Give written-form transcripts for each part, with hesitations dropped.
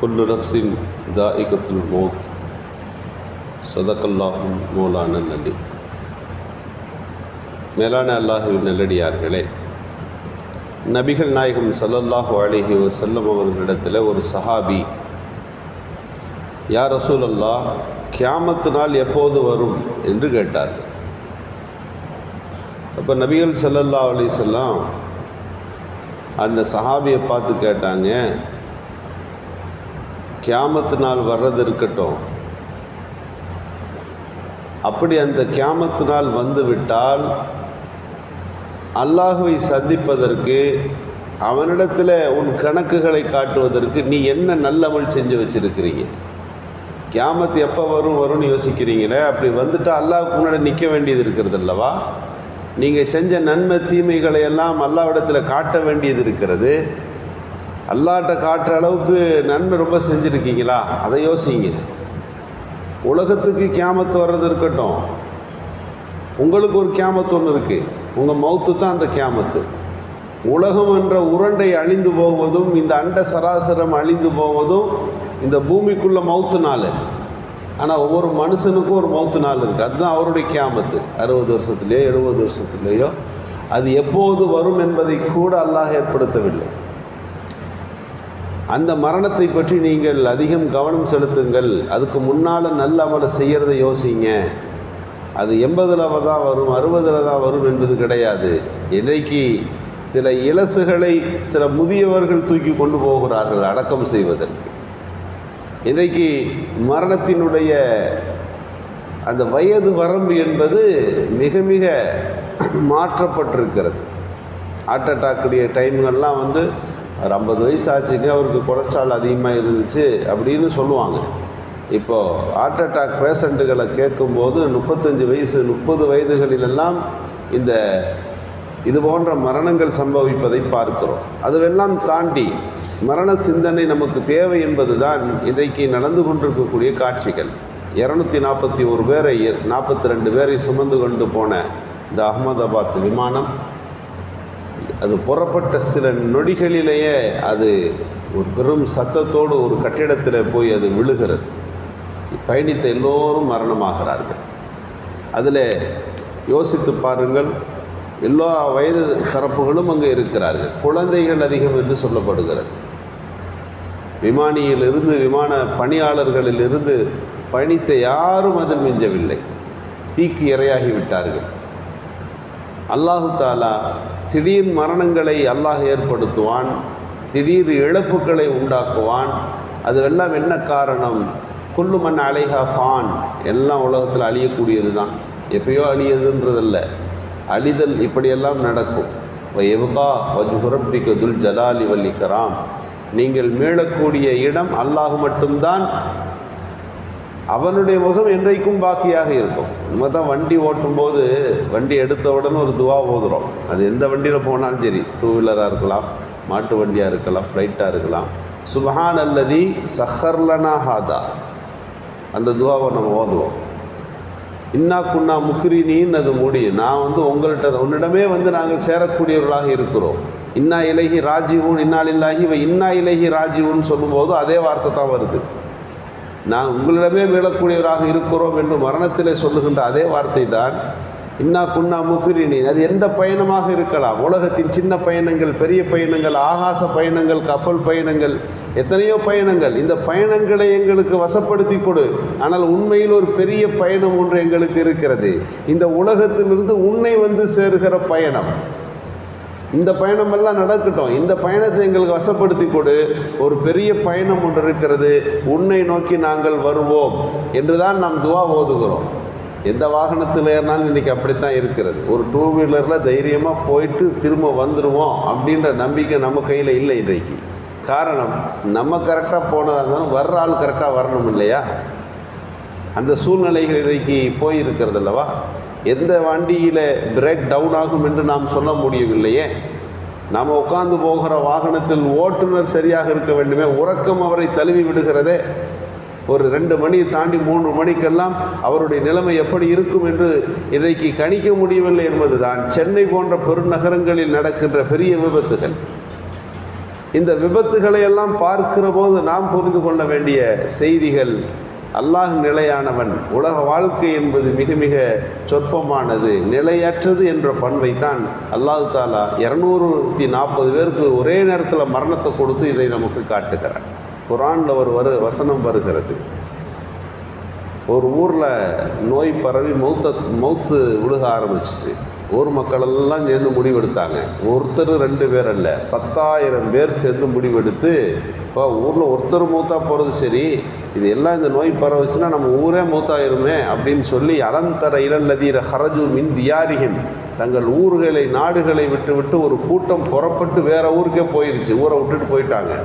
குல்லு நஃப்ஸின் தாயிகத்துல் மௌத் ஸதகல்லாஹு மௌலானா நபி. மேலான அல்லாஹுவின் நல்லடியார்களே, நபிகள் நாயகம் ஸல்லல்லாஹு அலைஹி வஸல்லம் அவர்களிடத்தில் ஒரு சஹாபி, யா ரசூலல்லாஹ், கியாமத்து நாள் எப்போது வரும் என்று கேட்டார். அப்போ நபிகள் ஸல்லல்லாஹு அலைஹி வஸல்லம் அந்த சஹாபியை பார்த்து கேட்டாங்க, கியாமத்து நாள் வர்றது இருக்கட்டும், அப்படி அந்த கியாமத்து நாள் வந்து விட்டால் அல்லாஹுவை சந்திப்பதற்கு, அவனிடத்தில் உன் கணக்குகளை காட்டுவதற்கு நீ என்ன நல்லமல் செஞ்சு வச்சுருக்கிறீங்க? கியாமத்து எப்போ வரும்னு யோசிக்கிறீங்களே, அப்படி வந்துட்டால் அல்லாஹுக்கு முன்னாடி நிற்க வேண்டியது இருக்கிறது அல்லவா? நீங்கள் செஞ்ச நன்மை தீமைகளை எல்லாம் அல்லாஹ்விடத்தில் காட்ட வேண்டியது இருக்கிறது. அல்லாஹ்ட்ட காட்டுற அளவுக்கு நன்மை ரொம்ப செஞ்சுருக்கீங்களா? அதை யோசிங்க. உலகத்துக்கு கியாமத்து வர்றது இருக்கட்டும், உங்களுக்கு ஒரு கியாமத்து ஒன்று இருக்குது. உங்கள் மௌத்து தான் அந்த கியாமத்து. உலகம் என்ற உருண்டை அழிந்து போவதும், இந்த அண்ட சராசரம் அழிந்து போவதும் இந்த பூமிக்குள்ள மௌத்து நாள். ஆனால் ஒவ்வொரு மனுஷனுக்கும் ஒரு மௌத்து நாள் இருக்குது. அதுதான் அவருடைய கியாமத்து. 60 வருஷத்துலேயோ 70 வருஷத்துலேயோ அது எப்போது வரும் என்பதை கூட அல்லாஹ் ஏற்படுத்தவில்லை. அந்த மரணத்தை பற்றி நீங்கள் அதிகம் கவனம் செலுத்துங்கள். அதுக்கு முன்னால் நல்ல அமலை செய்கிறத யோசிங்க. அது 80ல் தான் வரும், 60ல் தான் வரும் என்பது கிடையாது. இன்றைக்கு சில இலசுகளை சில முதியவர்கள் தூக்கி கொண்டு போகிறார்கள் அடக்கம் செய்வதற்கு. இன்றைக்கு மரணத்தினுடைய அந்த வயது வரம்பு என்பது மிக மிக மாற்றப்பட்டிருக்கிறது. ஹார்ட் அட்டாக்குடைய டைம்கள்லாம் வந்து ஒரு 50 வயசு ஆச்சுங்க, அவருக்கு கொலஸ்ட்ரால் அதிகமாக இருந்துச்சு அப்படின்னு சொல்லுவாங்க. இப்போது ஹார்ட் அட்டாக் பேஷண்ட்டுகளை கேட்கும்போது 35 வயசு 30 வயதுகளிலெல்லாம் இது போன்ற மரணங்கள் சம்பவிப்பதை பார்க்கிறோம். அதுவெல்லாம் தாண்டி மரண சிந்தனை நமக்கு தேவை என்பது தான் இன்றைக்கு நடந்து கொண்டிருக்கக்கூடிய காட்சிகள். 241 பேரை 42 பேரை சுமந்து கொண்டு போன இந்த அகமதாபாத் விமானம், அது புறப்பட்ட சில நொடிகளிலேயே அது ஒரு பெரும் சத்தத்தோடு ஒரு கட்டிடத்தில் போய் அது விழுகிறது. பயணித்த எல்லோரும் மரணமாகிறார்கள். அதில் யோசித்து பாருங்கள், எல்லா வயது தரப்புகளும் அங்கே இருக்கிறார்கள். குழந்தைகள் அதிகம் என்று சொல்லப்படுகிறது. விமானியிலிருந்து விமான பணியாளர்களிலிருந்து பயணித்த யாரும் அதில் மிஞ்சவில்லை. தீக்கு இரையாகிவிட்டார்கள். அல்லாஹு தாலா திடீர் மரணங்களை அல்லாஹ் ஏற்படுத்துவான், திடீர் இழப்புகளை உண்டாக்குவான். அதுவெல்லாம் என்ன காரணம்? குல்லு மன் அலைஹா ஃபான், எல்லாம் உலகத்தில் அழியக்கூடியது தான். எப்பயோ அழியதுன்றதல்ல, அழிதல் இப்படியெல்லாம் நடக்கும். எவ்கா வஜ்ஹு ரப்பிக துல் ஜலாலி வல் இக்ராம், நீங்கள் மீளக்கூடிய இடம் அல்லாஹ் மட்டும்தான். அவனுடைய முகம் என்றைக்கும் பாக்கியாக இருக்கும். நம்ம தான் வண்டி ஓட்டும்போது வண்டி எடுத்த உடனே ஒரு துவா ஓதுறோம். அது எந்த வண்டியில் போனாலும் சரி, 2 வீலராக இருக்கலாம், மாட்டு வண்டியாக இருக்கலாம், ஃப்ளைட்டாக இருக்கலாம். சுப்ஹான் அல்லதி சஹர்லனா ஹாதா, அந்த துவாவை நம்ம ஓதுவோம். இன்னா குன்னா முக்ரினின்னு அது முடியும். நான் உன்னிடமே நாங்கள் சேரக்கூடியவர்களாக இருக்கிறோம். இன்னா இலைஹி ராஜிவூன், இன்னா லில்லாஹி வ இன்னா இலைஹி ராஜிவூன் சொல்லும்போது அதே வார்த்தை தான் வருது. நான் உங்களிடமே மீளக்கூடியவராக இருக்கிறோம் என்று மரணத்திலே சொல்லுகின்ற அதே வார்த்தை தான் இன்னா குன்னா முக்ரினி. அது எந்த பயணமாக இருக்கலாம். உலகத்தின் சின்ன பயணங்கள், பெரிய பயணங்கள், ஆகாச பயணங்கள், கப்பல் பயணங்கள், எத்தனையோ பயணங்கள். இந்த பயணங்களை எங்களுக்கு வசப்படுத்தி கொடு. ஆனால் உண்மையில் ஒரு பெரிய பயணம் ஒன்று எங்களுக்கு இருக்கிறது. இந்த உலகத்திலிருந்து உன்னை சேருகிற பயணம். இந்த பயணமெல்லாம் நடக்கட்டும், இந்த பயணத்தை எங்களுக்கு வசப்படுத்தி கொடு. ஒரு பெரிய பயணம் ஒன்று இருக்கிறது, உன்னை நோக்கி நாங்கள் வருவோம் என்று தான் நாம் துவா ஓதுகிறோம். எந்த வாகனத்தில் ஏறினாலும் இன்றைக்கி அப்படித்தான் இருக்கிறது. ஒரு 2 வீலரில் தைரியமாக போயிட்டு திரும்ப வந்துடுவோம் அப்படின்ற நம்பிக்கை நம்ம கையில் இல்லை இன்றைக்கு. காரணம், நம்ம கரெக்டாக போனதாக இருந்தாலும் வர்ற ஆள் கரெக்டாக வரணும் இல்லையா? அந்த சூழ்நிலைகள் இன்றைக்கு போயிருக்கிறது அல்லவா? எந்த வண்டியில் பிரேக் டவுன் ஆகும் என்று நாம் சொல்ல முடியவில்லையே. நாம் உட்கார்ந்து போகிற வாகனத்தில் ஓட்டுநர் சரியாக இருக்க வேண்டுமே, உறக்கம் அவரை தழுவி விடுகிறதே. ஒரு 2 மணி தாண்டி 3 மணிக்கெல்லாம் அவருடைய நிலைமை எப்படி இருக்கும் என்று இன்றைக்கு கணிக்க முடியவில்லை என்பதுதான் சென்னை போன்ற பெருநகரங்களில் நடக்கின்ற பெரிய விபத்துகள். இந்த விபத்துகளை எல்லாம் பார்க்கிற போது நாம் புரிந்து கொள்ள வேண்டிய செய்திகள், அல்லாஹ் நிலையானவன், உலக வாழ்க்கை என்பது மிக மிக சொற்பமானது, நிலையற்றது என்ற பண்பைத்தான் அல்லாஹ் தாலா 240 பேருக்கு ஒரே நேரத்தில் மரணத்தை கொடுத்து இதை நமக்கு காட்டுகிறார். குர்ஆனில் ஒரு வசனம் வருகிறது. ஒரு ஊரில் நோய் பரவி மௌத்து விழுக ஆரம்பிச்சிச்சு. ஊர் மக்களெல்லாம் சேர்ந்து முடிவெடுத்தாங்க. ஒருத்தர் 2 பேர் அல்ல, 10,000 பேர் சேர்ந்து முடிவெடுத்து, இப்போ ஊரில் ஒருத்தர் மூத்தா போகிறது சரி, இது எல்லாம் இந்த நோய் பரவச்சுன்னா நம்ம ஊரே மூத்தாயிருமே அப்படின்னு சொல்லி, அலந்தர இலல்லதீர ஹரஜு மின் தியாரிஹிம், தங்கள் ஊர்களை நாடுகளை விட்டு ஒரு கூட்டம் புறப்பட்டு வேற ஊருக்கே போயிடுச்சு. ஊரை விட்டுட்டு போயிட்டாங்க.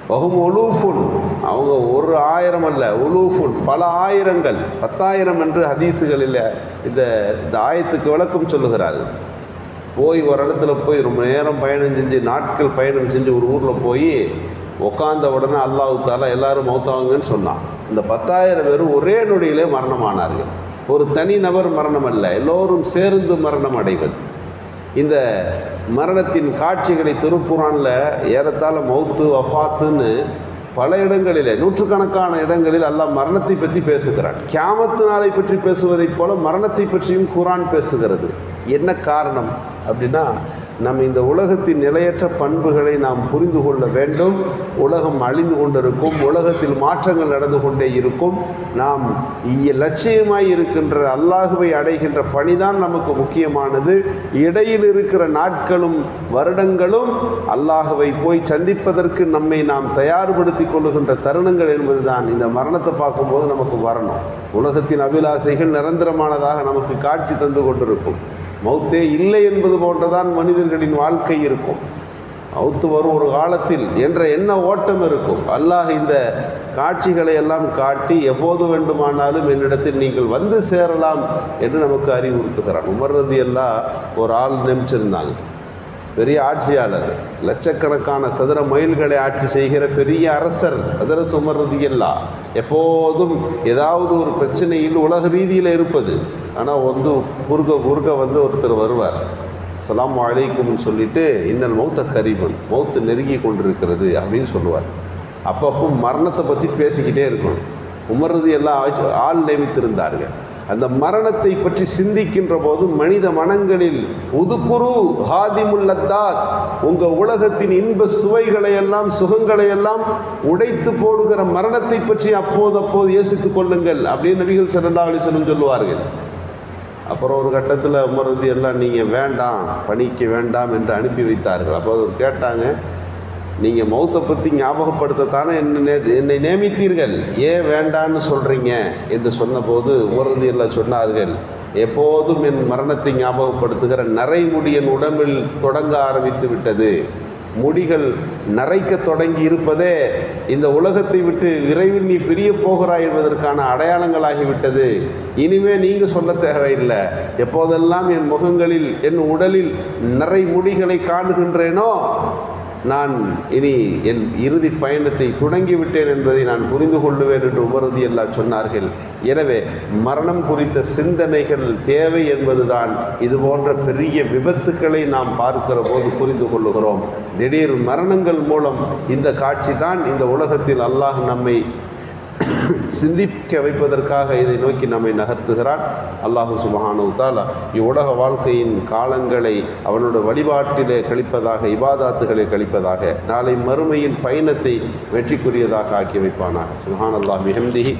வஹும் உலூஃபுன், அவங்க 1,000 அல்ல, உலூஃபுன் பல ஆயிரங்கள், 10,000 என்று ஹதீஸுகளில் இந்த ஆயத்துக்கு விளக்கம் சொல்லுகிறார்கள். போய் ஒரு இடத்துல போய் ரொம்ப நேரம் பயணம் செஞ்சு, நாட்கள் பயணம் செஞ்சு ஒரு ஊரில் போய் உட்காந்த உடனே அல்லாஹ் தாலா எல்லாரும் மௌத்தாவாங்கன்னு சொன்னான். இந்த 10,000 பேரும் ஒரே நொடியிலே மரணமானார்கள். ஒரு தனி நபர் மரணம் அல்ல, எல்லோரும் சேர்ந்து மரணம் அடைவது. இந்த மரணத்தின் காட்சிகளை திருக்குர்ஆனில் ஏறத்தாழ மௌத்து வஃபாத்துன்னு பல இடங்களில், நூற்றுக்கணக்கான இடங்களில் அல்லாஹ் மரணத்தை பற்றி பேசுகிறான். கியாமத்து நாளை பற்றி பேசுவதைப் போல மரணத்தை பற்றியும் குர்ஆன் பேசுகிறது. என்ன காரணம் அப்படின்னா, நம்ம இந்த உலகத்தின் நிலையற்ற பண்புகளை நாம் புரிந்து கொள்ள வேண்டும். உலகம் அழிந்து கொண்டிருக்கும், உலகத்தில் மாற்றங்கள் நடந்து கொண்டே இருக்கும். நாம் லட்சியமாய் இருக்கின்ற அல்லாஹுவை அடைகின்ற பணிதான் நமக்கு முக்கியமானது. இடையில் இருக்கிற நாட்களும் வருடங்களும் அல்லாஹுவை போய் சந்திப்பதற்கு நம்மை நாம் தயார்படுத்தி கொள்ளுகின்ற தருணங்கள் என்பதுதான் இந்த மரணத்தை பார்க்கும்போது நமக்கு வரணும். உலகத்தின் அபிலாசைகள் நிரந்தரமானதாக நமக்கு காட்சி தந்து கொண்டிருக்கும். மௌத்தே இல்லை என்பது போன்றதான் மனிதர்களின் வாழ்க்கை இருக்கும். மௌத்து வரும் ஒரு காலத்தில் என்ற எண்ண ஓட்டம் இருக்கும். அல்லாஹ் இந்த காட்சிகளை எல்லாம் காட்டி எப்போது வேண்டுமானாலும் என்னிடத்தில் நீங்கள் வந்து சேரலாம் என்று நமக்கு அறிவுறுத்துகிறான். உமர் ரலியல்லாஹு ஒரு ஆள் நியமிச்சிருந்தாங்க, பெரிய ஆட்சியாளர், லட்சக்கணக்கான சதுர மைல்களை ஆட்சி செய்கிற பெரிய அரசர் ஹஜ்ரத் உமர் ரலியல்லாஹு. எப்போதும் ஏதாவது ஒரு பிரச்சனையில் உலக ரீதியில் இருப்பது. ஆனால் குறுக்க வந்து ஒருத்தர் வருவார், அஸ்ஸலாமு அலைக்கும்னு சொல்லிட்டு, இன்னல் மௌத்த கரீபன், மௌத்து நெருங்கி கொண்டிருக்கிறது அப்படின்னு சொல்லுவார். அப்பப்போ மரணத்தை பற்றி பேசிக்கிட்டே இருக்கணும். உமர் ரலியல்லாஹு ஆள் நியமித்திருந்தார்கள். அந்த மரணத்தை பற்றி சிந்திக்கின்ற போது மனித மனங்களில் உதுக்குரு ஹாதிமுல்லத்தாத், உங்கள் உலகத்தின் இன்ப சுவைகளை எல்லாம் சுகங்களை எல்லாம் உடைத்து போடுகிற மரணத்தை பற்றி அப்போது யோசித்துக் கொள்ளுங்கள் அப்படின்னு நபிகள் ஸல்லல்லாஹு அலைஹி வஸல்லம் சொல்லுவார்கள். அப்புறம் ஒரு கட்டத்தில் உமர் ரலியல்லாஹு நீங்கள் வேண்டாம், பணிக்கு வேண்டாம் என்று அனுப்பி வைத்தார்கள். அப்போ அவர் கேட்டாங்க, நீங்கள் மௌத்தை பற்றி ஞாபகப்படுத்தத்தானே என்னை நியமித்தீர்கள், ஏன் வேண்டான்னு சொல்கிறீங்க என்று சொன்னபோது உமர் ரலியல்லாஹு சொன்னார்கள், எப்போதும் என் மரணத்தை ஞாபகப்படுத்துகிற நரைமுடி என் உடம்பில் தொடங்க ஆரம்பித்து விட்டது. முடிகள் நரைக்க தொடங்கி இருப்பதே இந்த உலகத்தை விட்டு விரைவில் நீ பிரிய போகிறாய் என்பதற்கான அடையாளங்களாகிவிட்டது. இனிமே நீங்கள் சொல்ல தேவையில்லை. எப்போதெல்லாம் என் முகங்களில் என் உடலில் நரை முடிகளை காணுகின்றேனோ நான் இனி என் இறுதி பயணத்தை தொடங்கிவிட்டேன் என்பதை நான் புரிந்து கொள்ளுவேன் என்று உமர் ரலியல்லாஹு சொன்னார்கள். எனவே மரணம் குறித்த சிந்தனைகள் தேவை என்பதுதான் இது போன்ற பெரிய விபத்துக்களை நாம் பார்க்கிற போது புரிந்து கொள்ளுகிறோம். திடீர் மரணங்கள் மூலம் இந்த காட்சி தான் இந்த உலகத்தில் அல்லாஹ் நம்மை சிந்திக்க வைப்பதற்காக இதை நோக்கி நம்மை நகர்த்துகிறான். அல்லாஹு சுப்ஹானஹு வ தஆலா இவ்வுலக வாழ்க்கையின் காலங்களை அவனோட வழிபாட்டிலே கழிப்பதாக, இபாதாத்துகளை கழிப்பதாக, நாளை மறுமையின் பயணத்தை வெற்றிக்குரியதாக ஆக்கி வைப்பானாக. சுப்ஹானல்லாஹி பிஹம்திஹி.